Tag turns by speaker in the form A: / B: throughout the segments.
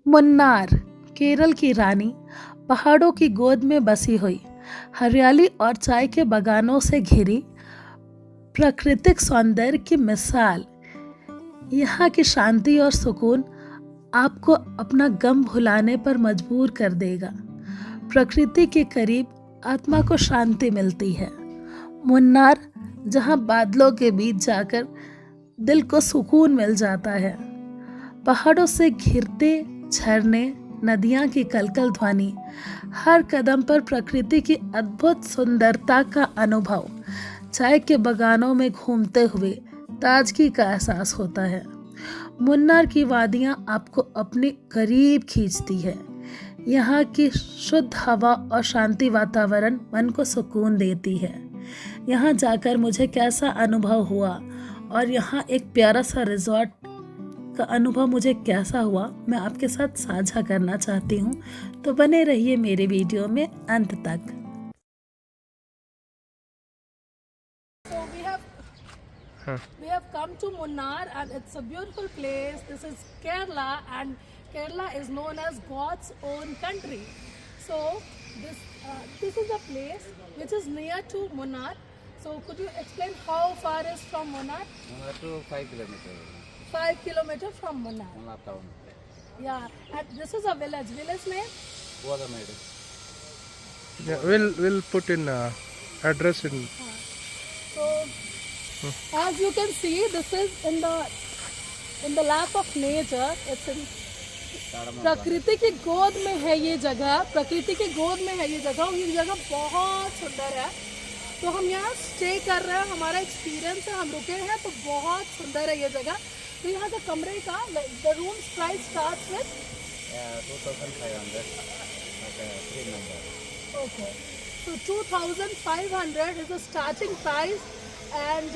A: मुन्नार, केरल की रानी, पहाड़ों की गोद में बसी हुई, हरियाली और चाय के बागानों से घिरी प्राकृतिक सौंदर्य की मिसाल। यहाँ की शांति और सुकून आपको अपना गम भुलाने पर मजबूर कर देगा। प्रकृति के करीब आत्मा को शांति मिलती है। मुन्नार, जहाँ बादलों के बीच जाकर दिल को सुकून मिल जाता है। पहाड़ों से घिरते झरने, नदियाँ की कलकल ध्वनि, हर कदम पर प्रकृति की अद्भुत सुंदरता का अनुभव। चाय के बागानों में घूमते हुए ताजगी का एहसास होता है। मुन्नार की वादियाँ आपको अपने करीब खींचती है। यहाँ की शुद्ध हवा और शांति वातावरण मन को सुकून देती है। यहाँ जाकर मुझे कैसा अनुभव हुआ और यहाँ एक प्यारा सा रिजॉर्ट का अनुभव मुझे कैसा हुआ, मैं आपके साथ साझा करना चाहती हूँ। तो बने रहिए मेरे वीडियो में अंत तक। We have come to Munnar and it's a beautiful place. This is Kerala and Kerala is known as God's own country. So this is a place which is near to Munnar. So could you explain how far is from Munnar?
B: Munnar to 5 kilometers.
A: 5 kilometers from Munnar.
B: Munnar town.
A: Yeah, and this is a village. Village name?
B: Vodamadu.
C: Yeah, we'll put in address in.
A: So as you can see, this is in the lap of nature. It's in प्रकृति की गोद में है ये जगह। प्रकृति की गोद में है ये जगह और ये जगह बहुत सुंदर है। तो हम यहाँ स्टे कर रहे हैं, हमारा एक्सपीरियंस है, हम रुके हैं तो बहुत सुंदर है ये जगह। तो यहाँ का कमरे का the room price starts with
B: 2500 3 number.
A: Okay, so 2500 is the starting price, and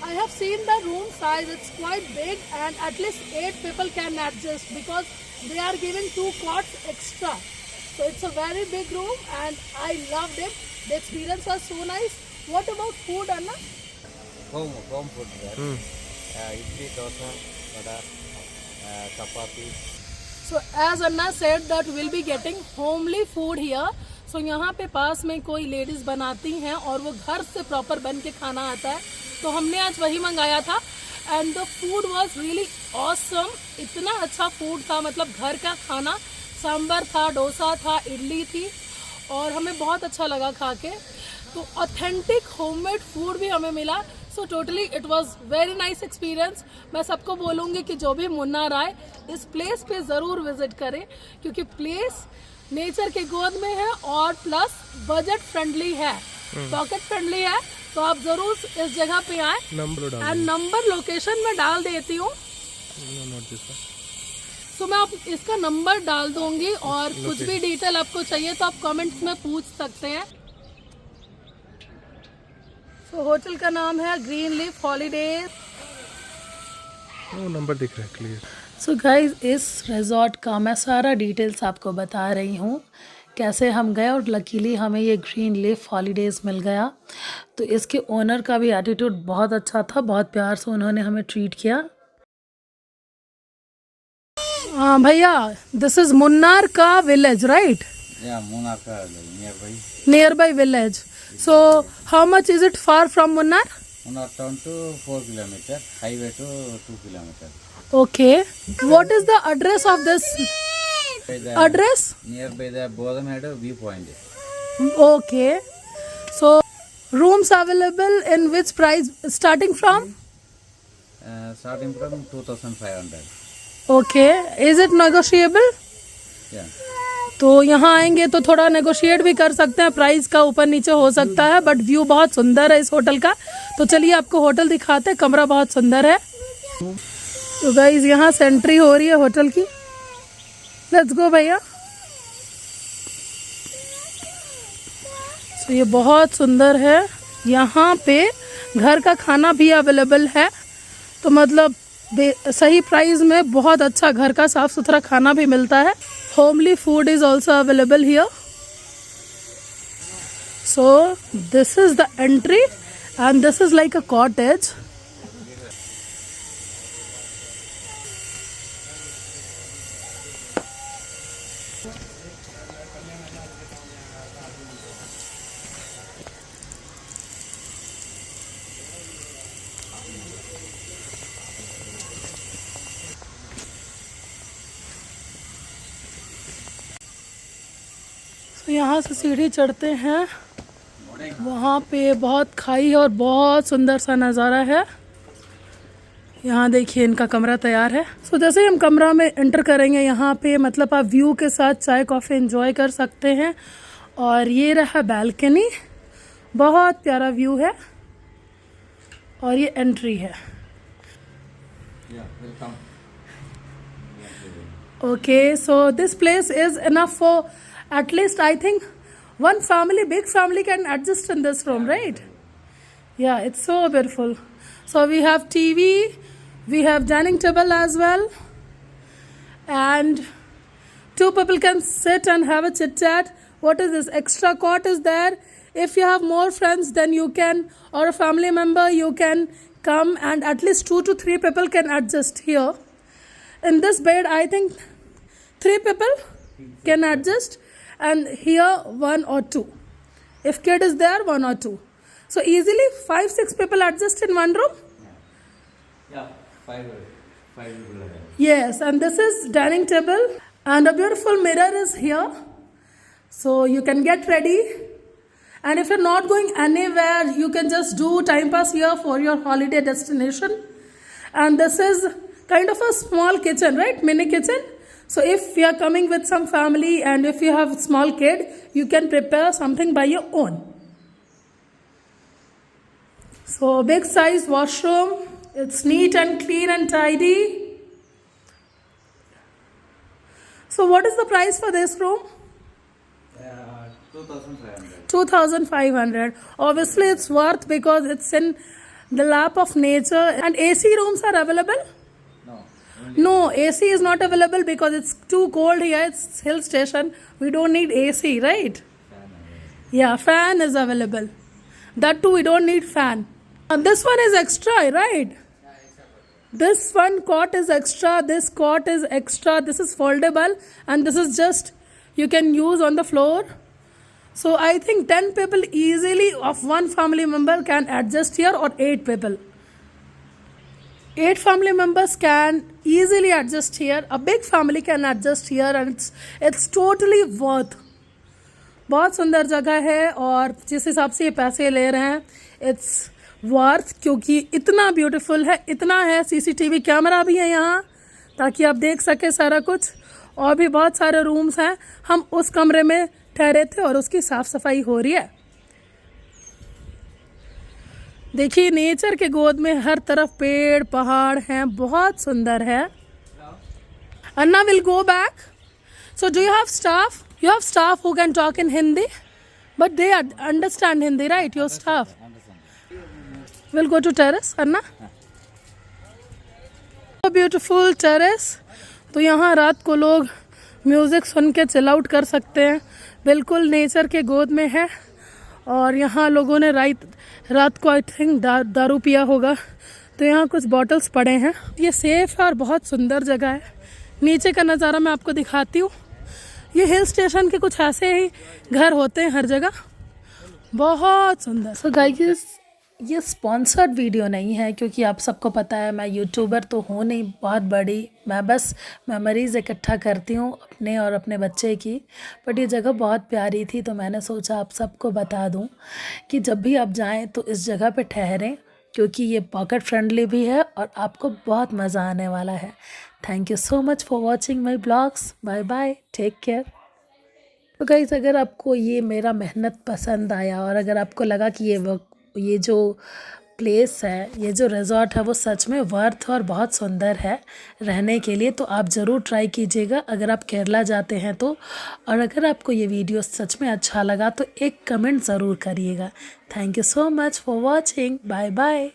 A: I have seen the room size. It's quite big and at least 8 people can adjust because they are giving 2 cots extra. So it's a very big room and I loved it. The experience was so nice. What about food, Anna?
B: Home food there. Idli, dosa, vada, chapati.
A: So as Anna said that we'll be getting homely food here. So यहाँ पे पास में कोई ladies बनाती हैं और वो घर से प्रॉपर बन के खाना आता है। तो हमने आज वही मंगाया था and the food was really awesome. इतना अच्छा फूड था, मतलब घर का खाना। सांभर था, डोसा था, इडली थी और हमें बहुत अच्छा लगा खा के। तो ऑथेंटिक होममेड फूड भी हमें मिला। So totally it was very nice experience. मैं सबको बोलूँगी कि जो भी मुन्नार आए इस प्लेस पे ज़रूर विजिट करें, क्योंकि प्लेस नेचर के गोद में है और प्लस बजट फ्रेंडली है, पॉकेट फ्रेंडली है। तो आप जरूर इस जगह पे आए। नंबर लोकेशन में डाल देती हूँ। तो मैं आप इसका नंबर डाल दूंगी और कुछ भी डिटेल आपको चाहिए तो आप कमेंट्स में पूछ सकते हैं। तो होटल का नाम है ग्रीन लीफ हॉलीडेज।
C: नंबर दिख रहा है क्लियर।
A: सो गाइज, इस रिजॉर्ट का मैं सारा डिटेल्स आपको बता रही हूँ कैसे हम गए और लकीली हमें ये ग्रीन लीफ हॉलीडेज़ मिल गया। तो इसके ओनर का भी एटीट्यूड बहुत अच्छा था, बहुत प्यार से उन्होंने हमें ट्रीट किया। हाँ भैया, दिस इज मुन्नार का village right?
B: Yeah, Munnar ka nearby.
A: Nearby village. So how much is it far from Munnar?
B: Munnar town to 4 kilometers, highway to 2 kilometers.
A: Okay. What is the address of this address?
B: Nearby the Bodamadu viewpoint.
A: Okay. So rooms available in which price starting from?
B: Starting from 2500.
A: Okay. Is it negotiable?
B: Yeah.
A: तो यहाँ आएंगे तो थोड़ा negotiate भी कर सकते हैं, price का ऊपर नीचे हो सकता है, बट व्यू बहुत सुंदर है इस होटल का। तो चलिए आपको होटल दिखाते हैं, कमरा बहुत सुंदर है। तो गाइज यहाँ से एंट्री हो रही है होटल की। लेट्स गो भैया। तो ये बहुत सुंदर है। यहाँ पे घर का खाना भी अवेलेबल है, तो मतलब सही प्राइस में बहुत अच्छा घर का साफ सुथरा खाना भी मिलता है। Homely food is also available here. So this is the entry and this is like a cottage. तो यहाँ से सीढ़ी चढ़ते हैं, वहाँ पे बहुत खाई और बहुत सुंदर सा नज़ारा है। यहाँ देखिए इनका कमरा तैयार है। सो जैसे ही हम कमरा में एंटर करेंगे, यहाँ पे मतलब आप व्यू के साथ चाय कॉफ़ी एंजॉय कर सकते हैं। और ये रहा बालकनी, बहुत प्यारा व्यू है। और ये एंट्री है। Okay, so this place is enough for at least I think one family, big family can adjust in this room, right? Yeah, it's so beautiful. So we have TV, we have dining table as well, and two people can sit and have a chit chat. What is this? Extra cot is there. If you have more friends, then you can, or a family member, you can come and at least 2 to 3 people can adjust here. In this bed, I think 3 people can adjust, and here 1 or 2. If kid is there, 1 or 2. So easily 5-6 people adjust in one room.
B: Yeah, five people are there.
A: Yes, and this is dining table, and a beautiful mirror is here, so you can get ready. And if you're not going anywhere, you can just do time pass here for your holiday destination. And this is kind of a small kitchen, right? Mini kitchen. So if you are coming with some family and if you have a small kid, you can prepare something by your own. So big size washroom. It's neat and clean and tidy. So what is the price for this room?
B: 2,500.
A: 2,500. Obviously it's worth because it's in the lap of nature. And AC rooms are available?
B: No.
A: No, AC is not available because it's too cold here. It's hill station. We don't need AC, right? Yeah, fan is available. That too, we don't need fan. And this one is extra, right? This one cot is extra. This cot is extra. This is foldable, and this is just you can use on the floor. So I think 10 people easily of one family member can adjust here, or 8 people. 8 family members can easily adjust here. A big family can adjust here, and it's totally worth. बहुत सुंदर जगह है, और जिस हिसाब से ये पैसे ले रहे हैं, इट्स वर्थ, क्योंकि इतना ब्यूटीफुल है, इतना है। CCTV कैमरा भी है यहाँ, ताकि आप देख सके सारा कुछ। और भी बहुत सारे रूम्स हैं। हम उस कमरे में ठहरे थे और उसकी साफ सफाई हो रही है। देखिए नेचर के गोद में हर तरफ पेड़ पहाड़ हैं, बहुत सुंदर है। Anna will go back. So do you have staff? You have staff who can talk in Hindi, but they understand Hindi, right? Your staff. We'll go to terrace, Anna. So beautiful terrace. तो यहाँ रात को लोग music सुन के chill out कर सकते हैं, बिल्कुल नेचर के गोद में है। और यहाँ लोगों ने रात को आई थिंक दारू पिया होगा, तो यहाँ कुछ बॉटल्स पड़े हैं। ये सेफ है और बहुत सुंदर जगह है। नीचे का नज़ारा मैं आपको दिखाती हूँ। ये हिल स्टेशन के कुछ ऐसे ही घर होते हैं हर जगह, बहुत सुंदर। सो गाइस, ये स्पॉन्सर्ड वीडियो नहीं है, क्योंकि आप सबको पता है मैं यूट्यूबर तो हूँ नहीं बहुत बड़ी, मैं बस मेमोरीज़ इकट्ठा करती हूँ अपने और अपने बच्चे की। बट ये जगह बहुत प्यारी थी, तो मैंने सोचा आप सबको बता दूँ कि जब भी आप जाएं तो इस जगह पे ठहरें, क्योंकि ये पॉकेट फ्रेंडली भी है और आपको बहुत मज़ा आने वाला है। Thank you so much for watching my blogs. Bye bye, take care. तो गाइस, अगर आपको ये मेरा मेहनत पसंद आया और अगर आपको लगा कि ये जो प्लेस है, ये जो रिज़ॉर्ट है, वो सच में वर्थ और बहुत सुंदर है रहने के लिए, तो आप ज़रूर ट्राई कीजिएगा अगर आप केरला जाते हैं तो। और अगर आपको ये वीडियो सच में अच्छा लगा तो एक कमेंट ज़रूर करिएगा। Thank you so much for watching. Bye bye.